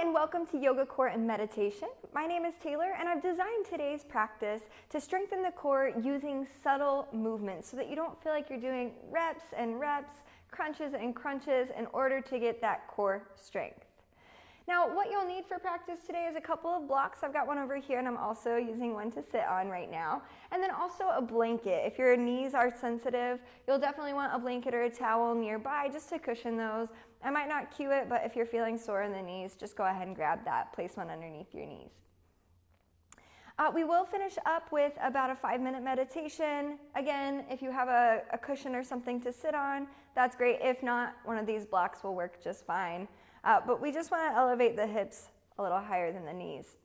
and welcome to Yoga Core and Meditation. My name is Taylor and I've designed today's practice to strengthen the core using subtle movements so that you don't feel like you're doing reps and reps, crunches and crunches in order to get that core strength. Now, what you'll need for practice today is a couple of blocks. I've got one over here and I'm also using one to sit on right now. And then also a blanket. If your knees are sensitive, you'll definitely want a blanket or a towel nearby just to cushion those. I might not cue it, but if you're feeling sore in the knees, just go ahead and grab that. Place one underneath your knees. We will finish up with about a 5-minute meditation. Again, if you have a cushion or something to sit on, that's great. If not, one of these blocks will work just fine. But we just want to elevate the hips a little higher than the knees.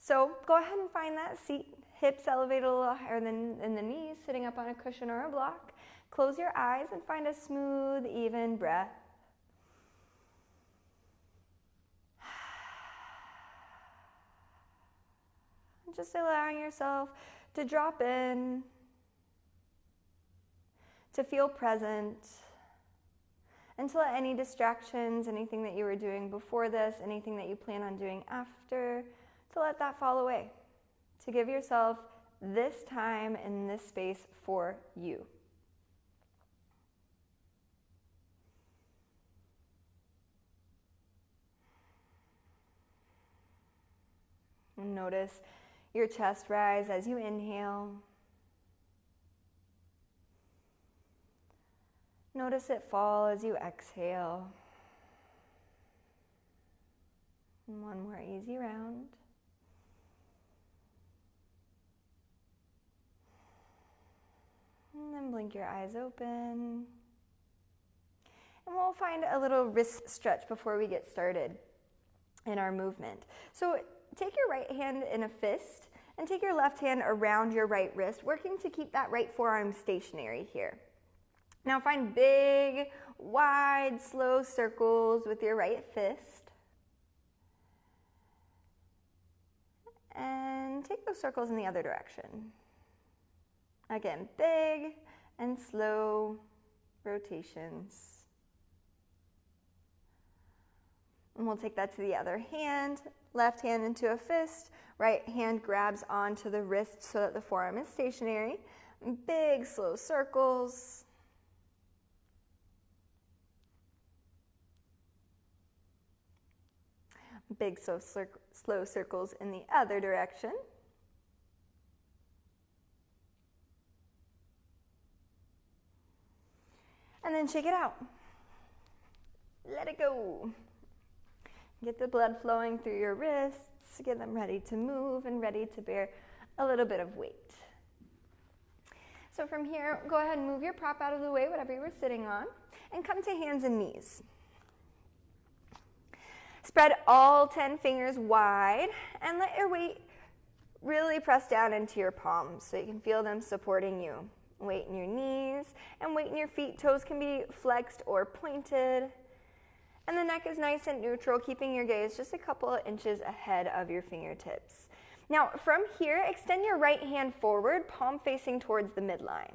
So go ahead and find that seat, hips elevated a little higher than the knees, sitting up on a cushion or a block. Close your eyes and find a smooth, even breath. Just allowing yourself to drop in, to feel present, and to let any distractions, anything that you were doing before this, anything that you plan on doing after, to let that fall away. To give yourself this time and this space for you. And notice your chest rise as you inhale. Notice it fall as you exhale. And one more easy round. And then blink your eyes open. And we'll find a little wrist stretch before we get started in our movement. So take your right hand in a fist and take your left hand around your right wrist, working to keep that right forearm stationary here. Now find big, wide, slow circles with your right fist. And take those circles in the other direction. Again, big and slow rotations. And we'll take that to the other hand. Left hand into a fist. Right hand grabs onto the wrist so that the forearm is stationary. Big, slow circles. Big, slow circles in the other direction. And then shake it out. Let it go. Get the blood flowing through your wrists. Get them ready to move and ready to bear a little bit of weight. So from here, go ahead and move your prop out of the way, whatever you were sitting on, and come to hands and knees. Spread all 10 fingers wide and let your weight really press down into your palms so you can feel them supporting you. Weight in your knees and weight in your feet. Toes can be flexed or pointed. And the neck is nice and neutral, keeping your gaze just a couple of inches ahead of your fingertips. Now, from here, extend your right hand forward, palm facing towards the midline.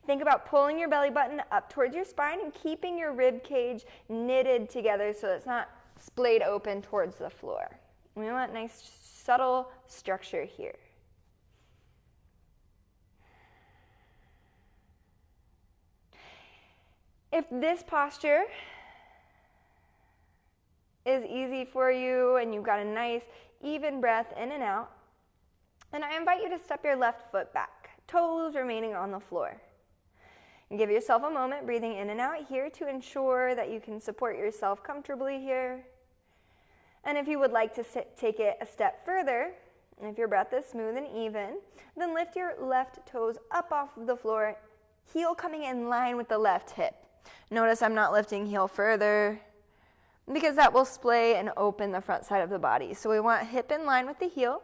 Think about pulling your belly button up towards your spine and keeping your rib cage knitted together so it's not splayed open towards the floor. We want nice, subtle structure here. If this posture is easy for you and you've got a nice, even breath in and out, then I invite you to step your left foot back, toes remaining on the floor. And give yourself a moment breathing in and out here to ensure that you can support yourself comfortably here. And if you would like to take it a step further, and if your breath is smooth and even, then lift your left toes up off of the floor, heel coming in line with the left hip. Notice I'm not lifting heel further because that will splay and open the front side of the body. So we want hip in line with the heel.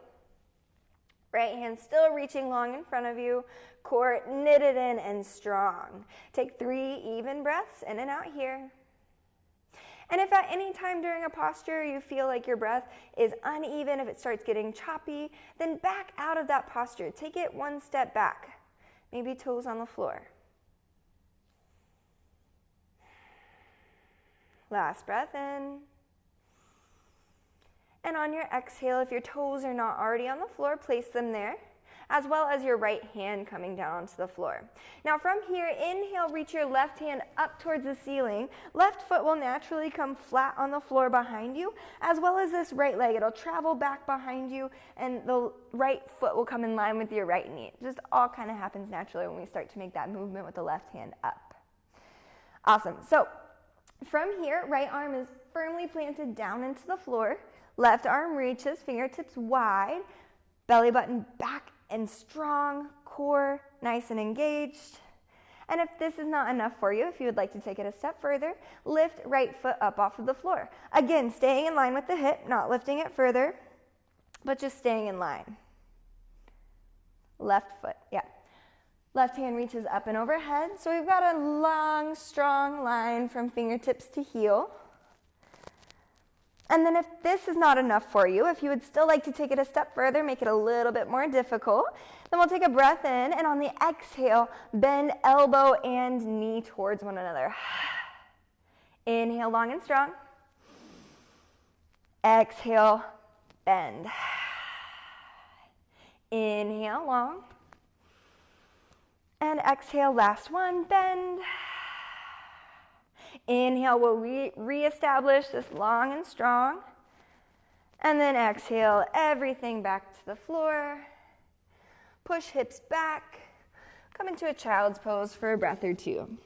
Right hand still reaching long in front of you. Core knitted in and strong. Take 3 even breaths in and out here. And if at any time during a posture you feel like your breath is uneven, if it starts getting choppy, then back out of that posture. Take it one step back. Maybe toes on the floor. Last breath in. And on your exhale, if your toes are not already on the floor, place them there, as well as your right hand coming down onto the floor. Now from here, inhale, reach your left hand up towards the ceiling. Left foot will naturally come flat on the floor behind you, as well as this right leg. It'll travel back behind you, and the right foot will come in line with your right knee. It just all kind of happens naturally when we start to make that movement with the left hand up. Awesome. So from here, right arm is firmly planted down into the floor. Left arm reaches, fingertips wide, belly button back and strong, core nice and engaged. And if this is not enough for you, if you would like to take it a step further, lift right foot up off of the floor. Again, staying in line with the hip, not lifting it further, but just staying in line. Left foot, yeah. Left hand reaches up and overhead. So we've got a long, strong line from fingertips to heel. And then if this is not enough for you, if you would still like to take it a step further, make it a little bit more difficult, then we'll take a breath in, and on the exhale, bend elbow and knee towards one another. Inhale long and strong. Exhale, bend. Inhale long. And exhale, last one, bend. Inhale, we'll reestablish this long and strong. And then exhale, everything back to the floor. Push hips back. Come into a child's pose for a breath or two.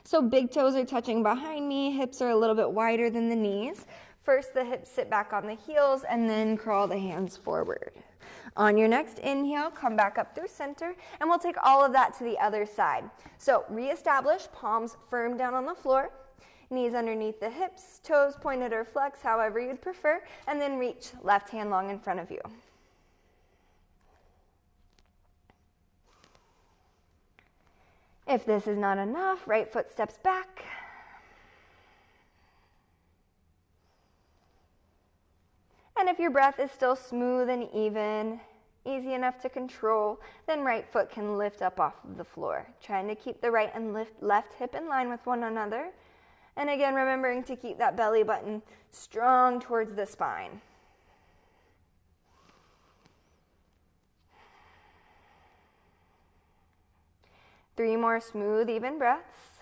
So big toes are touching behind me. Hips are a little bit wider than the knees. First, the hips sit back on the heels, and then crawl the hands forward. On your next inhale, come back up through center, and we'll take all of that to the other side. So reestablish, palms firm down on the floor, knees underneath the hips, toes pointed or flexed, however you'd prefer, and then reach left hand long in front of you. If this is not enough, right foot steps back. And if your breath is still smooth and even, easy enough to control, then right foot can lift up off of the floor, trying to keep the right and left hip in line with one another. And again, remembering to keep that belly button strong towards the spine. Three more smooth, even breaths.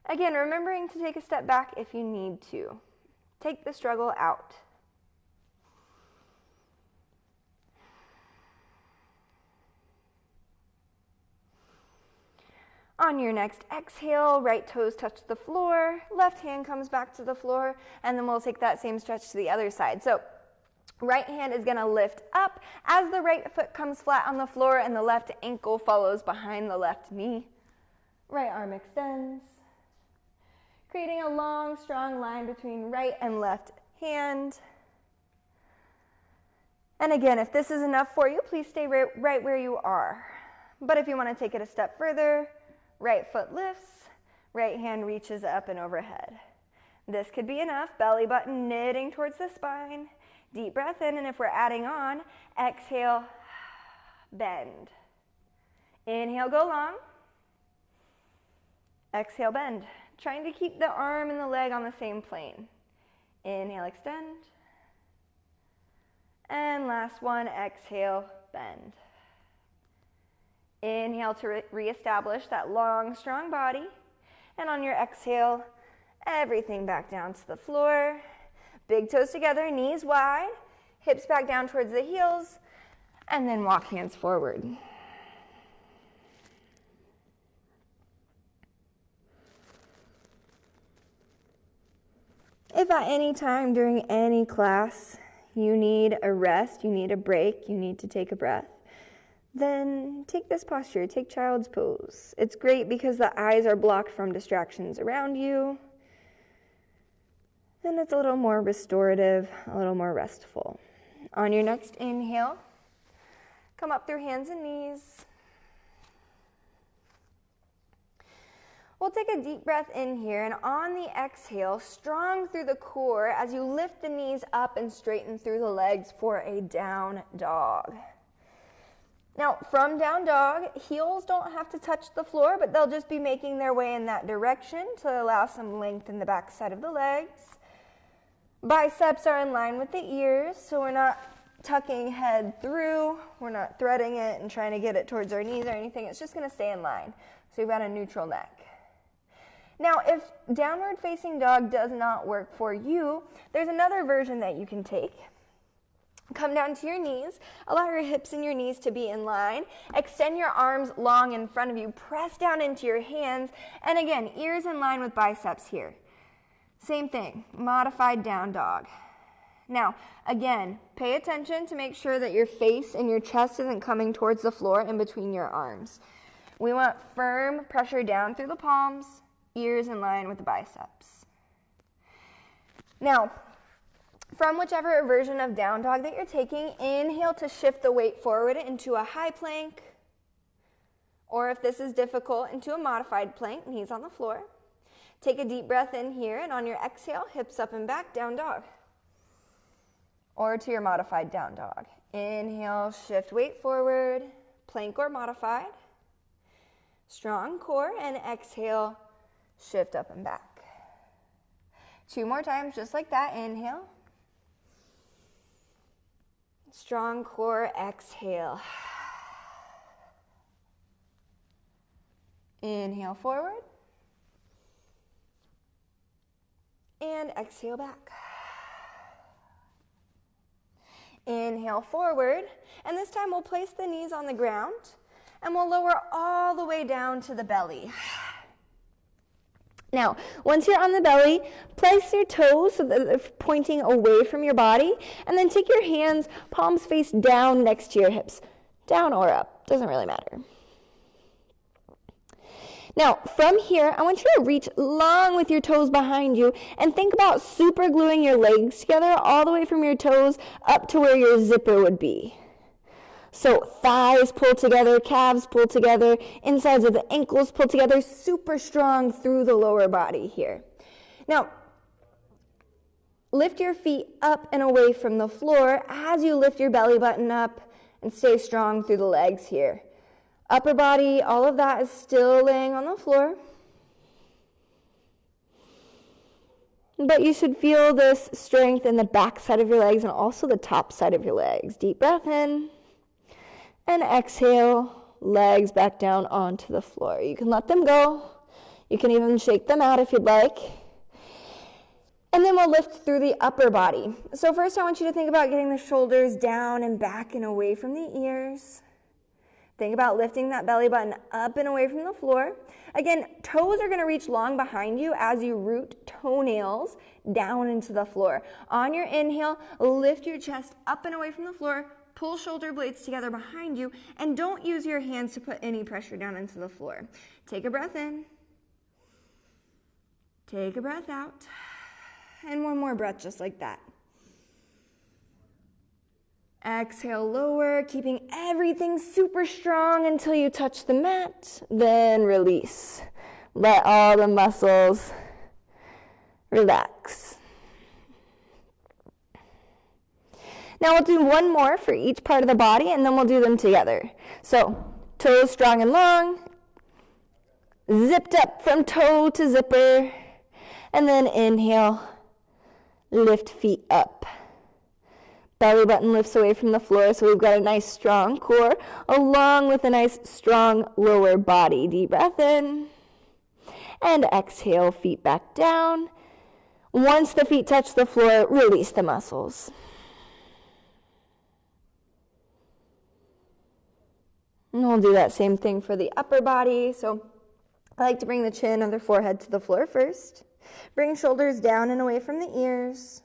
Again, remembering to take a step back if you need to. Take the struggle out. On your next exhale, right toes touch the floor, left hand comes back to the floor, and then we'll take that same stretch to the other side. So right hand is going to lift up as the right foot comes flat on the floor and the left ankle follows behind the left knee. Right arm extends, creating a long, strong line between right and left hand. And again, if this is enough for you, please stay right where you are. But if you want to take it a step further, right foot lifts, right hand reaches up and overhead. This could be enough. Belly button knitting towards the spine. Deep breath in, and if we're adding on, exhale, bend. Inhale, go long. Exhale, bend. Trying to keep the arm and the leg on the same plane. Inhale, extend. And last one, exhale, bend. Inhale to reestablish that long, strong body. And on your exhale, everything back down to the floor. Big toes together, knees wide, hips back down towards the heels, and then walk hands forward. If at any time during any class you need a rest, you need a break, you need to take a breath, then take this posture, take child's pose. It's great because the eyes are blocked from distractions around you, and it's a little more restorative, a little more restful. On your next inhale, come up through hands and knees. We'll take a deep breath in here, and on the exhale, strong through the core as you lift the knees up and straighten through the legs for a down dog. Now, from down dog, heels don't have to touch the floor, but they'll just be making their way in that direction to allow some length in the back side of the legs. Biceps are in line with the ears, so we're not tucking head through, we're not threading it and trying to get it towards our knees or anything. It's just going to stay in line. So we've got a neutral neck. Now, if downward facing dog does not work for you, there's another version that you can take. Come down to your knees, allow your hips and your knees to be in line, extend your arms long in front of you, press down into your hands, and again, ears in line with biceps here. Same thing, modified down dog. Now, again, pay attention to make sure that your face and your chest isn't coming towards the floor in between your arms. We want firm pressure down through the palms, ears in line with the biceps. Now, from whichever version of down dog that you're taking, inhale to shift the weight forward into a high plank, or if this is difficult, into a modified plank, knees on the floor. Take a deep breath in here, and on your exhale, hips up and back, down dog. Or to your modified down dog. Inhale, shift weight forward, plank or modified. Strong core, and exhale, shift up and back. 2 more times, just like that. Inhale. Strong core, exhale. Inhale forward. And exhale back. Inhale forward, and this time we'll place the knees on the ground, and we'll lower all the way down to the belly. Now, once you're on the belly, place your toes so that they're pointing away from your body, and then take your hands, palms face down next to your hips. Down or up, doesn't really matter. Now, from here, I want you to reach long with your toes behind you and think about super gluing your legs together all the way from your toes up to where your zipper would be. So thighs pull together, calves pull together, insides of the ankles pull together, super strong through the lower body here. Now, lift your feet up and away from the floor as you lift your belly button up and stay strong through the legs here. Upper body, all of that is still laying on the floor. But you should feel this strength in the back side of your legs and also the top side of your legs. Deep breath in. And exhale, legs back down onto the floor. You can let them go. You can even shake them out if you'd like. And then we'll lift through the upper body. So first I want you to think about getting the shoulders down and back and away from the ears. Think about lifting that belly button up and away from the floor. Again, toes are going to reach long behind you as you root toenails down into the floor. On your inhale, lift your chest up and away from the floor. Pull shoulder blades together behind you, and don't use your hands to put any pressure down into the floor. Take a breath in. Take a breath out. And one more breath just like that. Exhale, lower, keeping everything super strong until you touch the mat. Then release. Let all the muscles relax. Now we'll do one more for each part of the body, and then we'll do them together. So, toes strong and long, zipped up from toe to zipper, and then inhale, lift feet up. Belly button lifts away from the floor, so we've got a nice strong core, along with a nice strong lower body. Deep breath in, and exhale, feet back down. Once the feet touch the floor, release the muscles. And we'll do that same thing for the upper body. So I like to bring the chin and the forehead to the floor first. Bring shoulders down and away from the ears.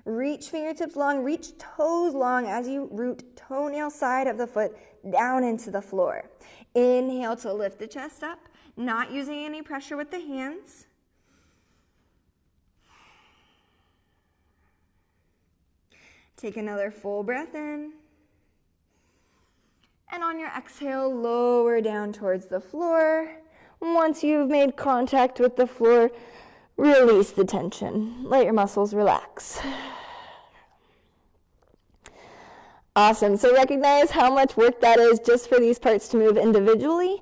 Reach fingertips long, reach toes long as you root toenail side of the foot down into the floor. Inhale to lift the chest up, not using any pressure with the hands. Take another full breath in. And on your exhale, lower down towards the floor. Once you've made contact with the floor, release the tension. Let your muscles relax. Awesome. So recognize how much work that is just for these parts to move individually.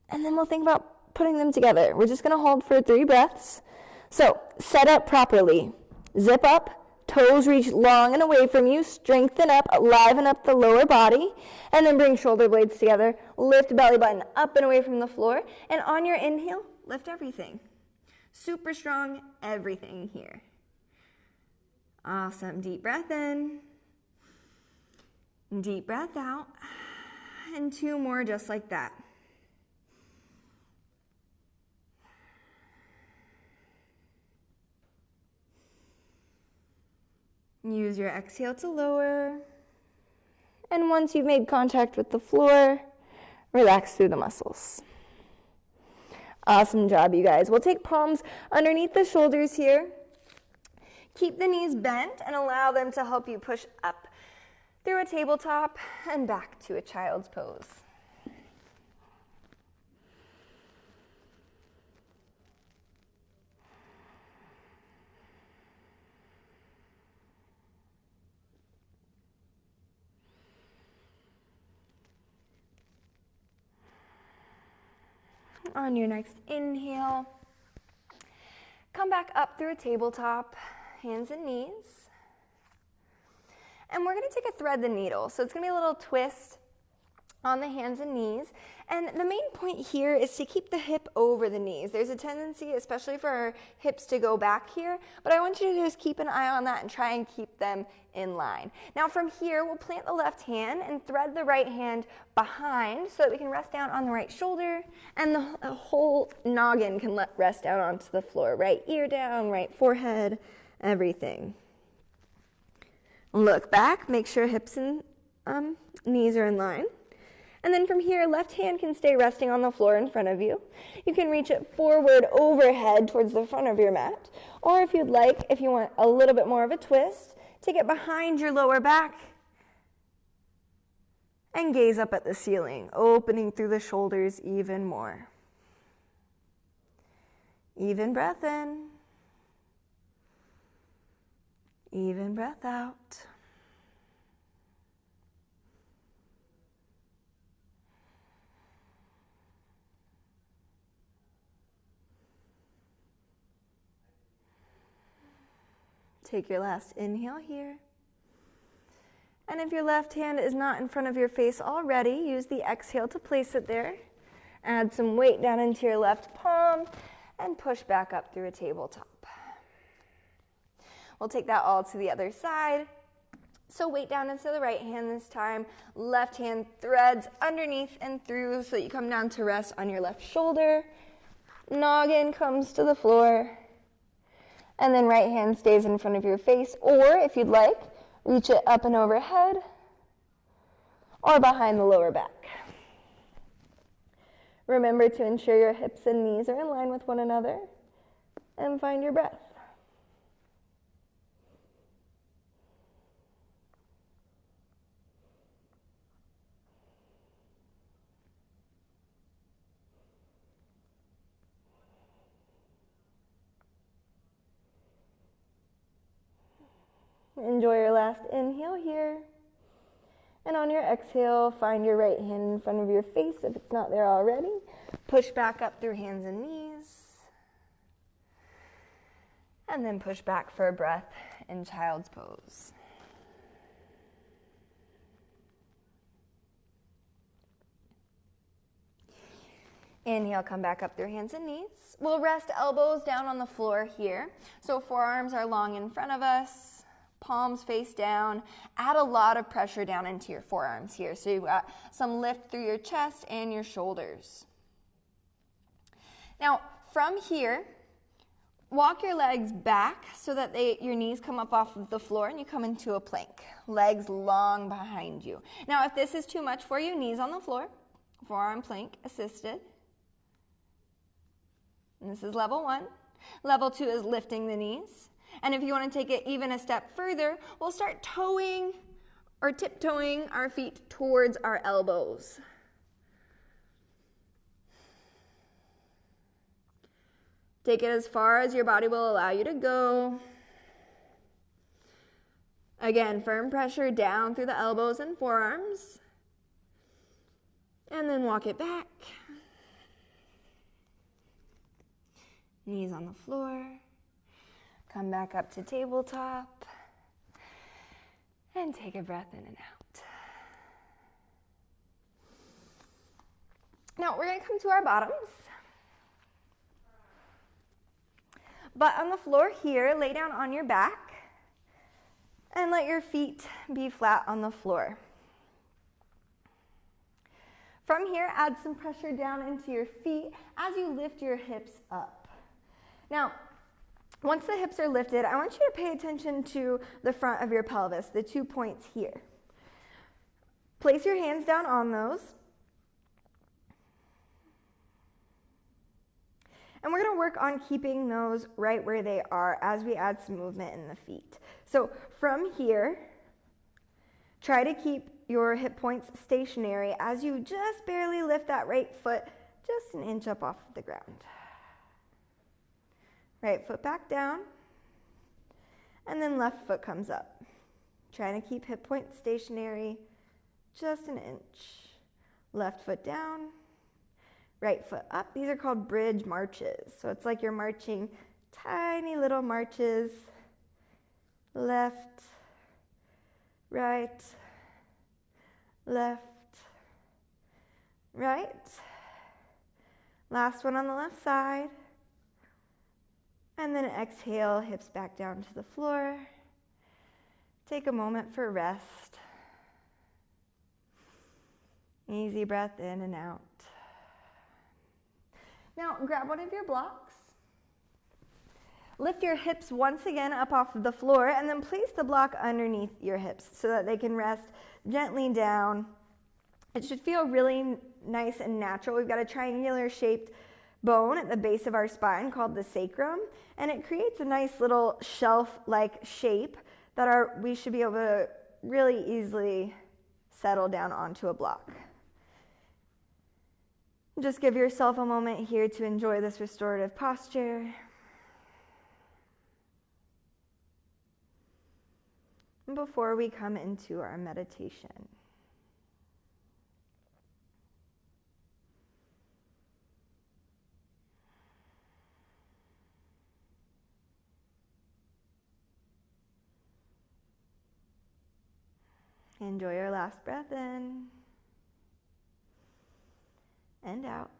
And then we'll think about putting them together. We're just going to hold for 3 breaths. So set up properly. Zip up. Toes reach long and away from you. Strengthen up. Liven up the lower body. And then bring shoulder blades together. Lift belly button up and away from the floor. And on your inhale, lift everything. Super strong everything here. Awesome. Deep breath in. Deep breath out. And 2 more just like that. Use your exhale to lower. And once you've made contact with the floor, relax through the muscles. Awesome job, you guys. We'll take palms underneath the shoulders here. Keep the knees bent and allow them to help you push up through a tabletop and back to a child's pose. On your next inhale, come back up through a tabletop, hands and knees. And we're going to take a thread the needle. So it's going to be a little twist on the hands and knees. And the main point here is to keep the hip over the knees. There's a tendency, especially for our hips, to go back here. But I want you to just keep an eye on that and try and keep them in line. Now from here, we'll plant the left hand and thread the right hand behind so that we can rest down on the right shoulder. And the whole noggin can rest down onto the floor. Right ear down, right forehead, everything. Look back, make sure hips and knees are in line. And then from here, left hand can stay resting on the floor in front of you. You can reach it forward overhead towards the front of your mat. Or if you'd like, if you want a little bit more of a twist, take it behind your lower back and gaze up at the ceiling, opening through the shoulders even more. Even breath in. Even breath out. Take your last inhale here. And if your left hand is not in front of your face already, use the exhale to place it there. Add some weight down into your left palm and push back up through a tabletop. We'll take that all to the other side. So weight down into the right hand this time. Left hand threads underneath and through so that you come down to rest on your left shoulder. Noggin comes to the floor. And then right hand stays in front of your face. Or if you'd like, reach it up and overhead or behind the lower back. Remember to ensure your hips and knees are in line with one another and find your breath. Enjoy your last inhale here. And on your exhale, find your right hand in front of your face if it's not there already. Push back up through hands and knees. And then push back for a breath in child's pose. Inhale, come back up through hands and knees. We'll rest elbows down on the floor here. So forearms are long in front of us. Palms face down. Add a lot of pressure down into your forearms here. So you've got some lift through your chest and your shoulders. Now, from here, walk your legs back so that your knees come up off of the floor and you come into a plank. Legs long behind you. Now, if this is too much for you, knees on the floor, forearm plank, assisted. And this is level 1. Level 2 is lifting the knees. And if you want to take it even a step further, we'll start toeing or tiptoeing our feet towards our elbows. Take it as far as your body will allow you to go. Again, firm pressure down through the elbows and forearms. And then walk it back. Knees on the floor. Come back up to tabletop. And take a breath in and out. Now we're going to come to our bottoms. Butt on the floor here, lay down on your back. And let your feet be flat on the floor. From here, add some pressure down into your feet as you lift your hips up. Now, once the hips are lifted, I want you to pay attention to the front of your pelvis, the 2 points here. Place your hands down on those. And we're going to work on keeping those right where they are as we add some movement in the feet. So from here, try to keep your hip points stationary as you just barely lift that right foot just an inch up off the ground. Right foot back down, and then left foot comes up. Trying to keep hip points stationary just an inch. Left foot down. Right foot up. These are called bridge marches. So it's like you're marching tiny little marches. Left, right, left, right. Last one on the left side. And then exhale, hips back down to the floor. Take a moment for rest. Easy breath in and out. Now, grab one of your blocks. Lift your hips once again up off of the floor, and then place the block underneath your hips so that they can rest gently down. It should feel really nice and natural. We've got a triangular shaped bone at the base of our spine called the sacrum, and it creates a nice little shelf-like shape that we should be able to really easily settle down onto a block. Just give yourself a moment here to enjoy this restorative posture. Before we come into our meditation. Enjoy your last breath in and out.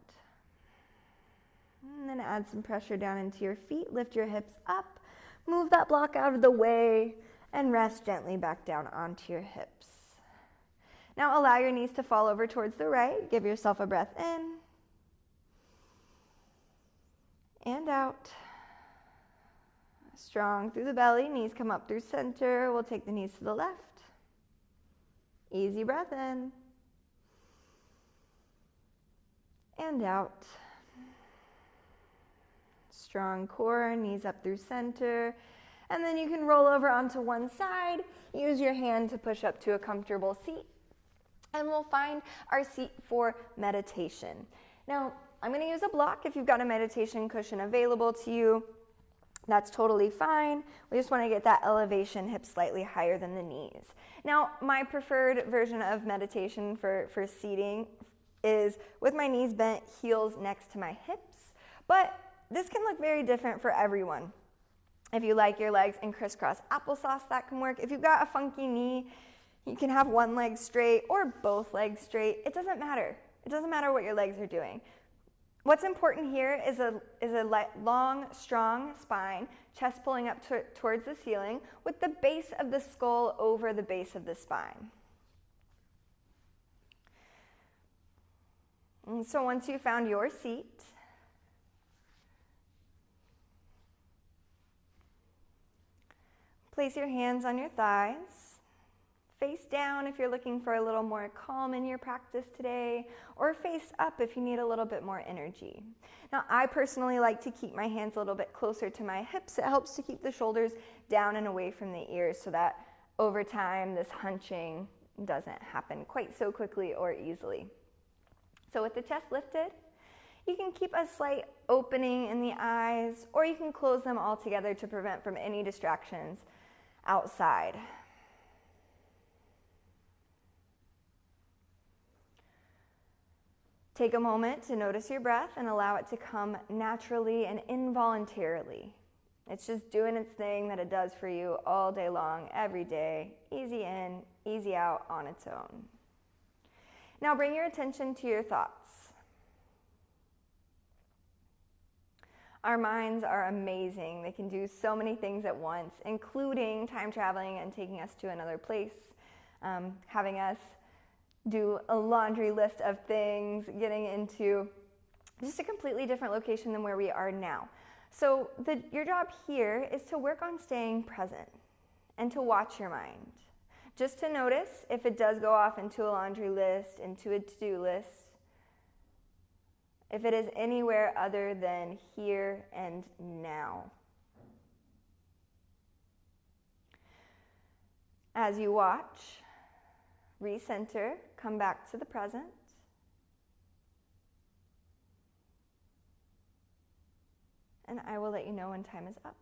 And then add some pressure down into your feet. Lift your hips up. Move that block out of the way and rest gently back down onto your hips. Now allow your knees to fall over towards the right. Give yourself a breath in and out. Strong through the belly. Knees come up through center. We'll take the knees to the left. Easy breath in and out. Strong core, knees up through center. And then you can roll over onto one side. Use your hand to push up to a comfortable seat. And we'll find our seat for meditation. Now, I'm going to use a block. If you've got a meditation cushion available to you, that's totally fine. We just want to get that elevation, hips slightly higher than the knees. Now, my preferred version of meditation for seating is with my knees bent, heels next to my hips. But this can look very different for everyone. If you like your legs in crisscross applesauce, that can work. If you've got a funky knee, you can have one leg straight or both legs straight. It doesn't matter. It doesn't matter what your legs are doing. What's important here is a long, strong spine, chest pulling up towards the ceiling, with the base of the skull over the base of the spine. And so once you found your seat, place your hands on your thighs. Face down if you're looking for a little more calm in your practice today, or face up if you need a little bit more energy. Now, I personally like to keep my hands a little bit closer to my hips. It helps to keep the shoulders down and away from the ears so that over time this hunching doesn't happen quite so quickly or easily. So with the chest lifted, you can keep a slight opening in the eyes, or you can close them all together to prevent from any distractions outside. Take a moment to notice your breath and allow it to come naturally and involuntarily. It's just doing its thing that it does for you all day long, every day, easy in, easy out on its own. Now bring your attention to your thoughts. Our minds are amazing. They can do so many things at once, including time traveling and taking us to another place, having us do a laundry list of things, getting into just a completely different location than where we are now. So your job here is to work on staying present and to watch your mind. Just to notice if it does go off into a laundry list, into a to-do list, if it is anywhere other than here and now. As you watch, recenter, come back to the present. And I will let you know when time is up.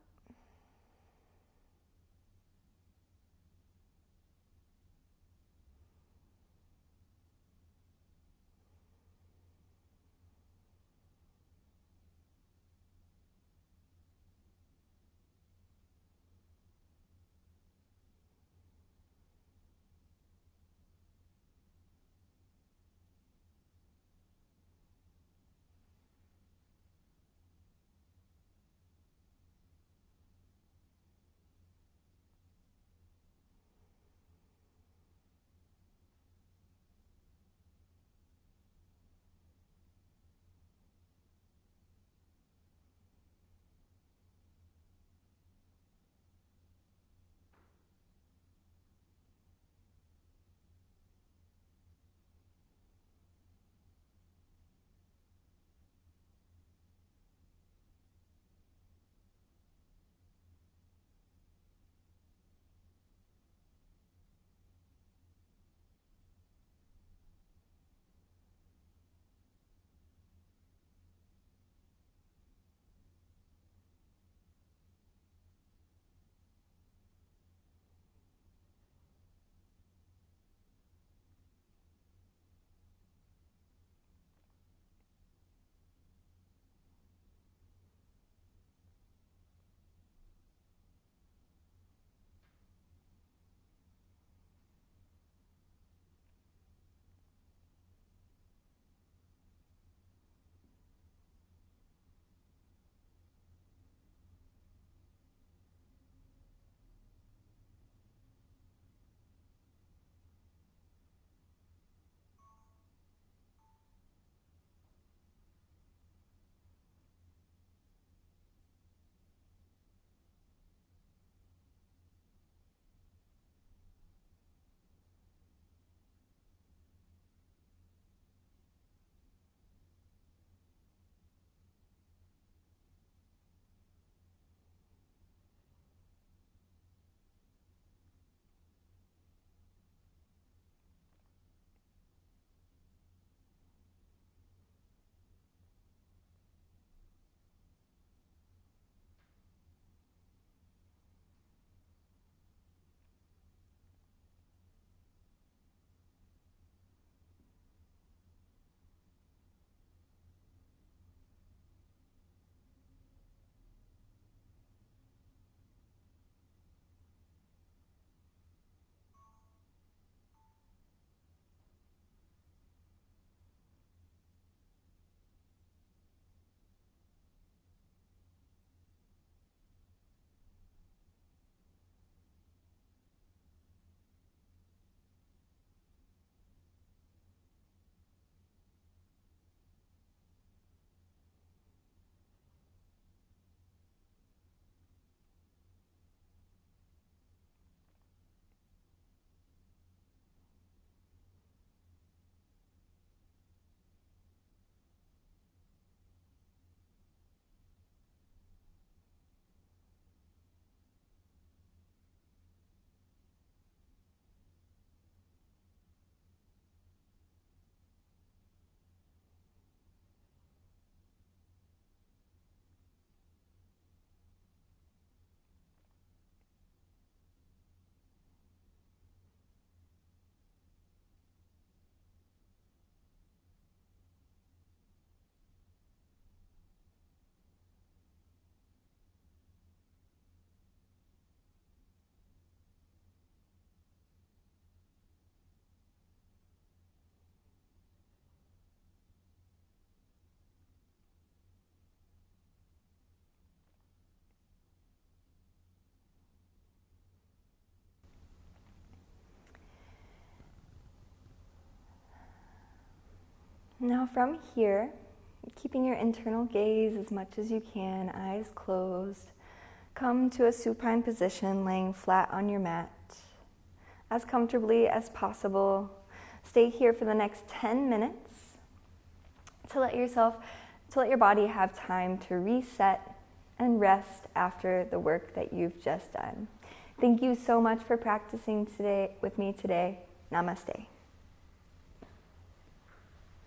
Now from here, keeping your internal gaze as much as you can, eyes closed, come to a supine position, laying flat on your mat. As comfortably as possible, stay here for the next 10 minutes to let your body have time to reset and rest after the work that you've just done. Thank you so much for practicing today with me today. Namaste.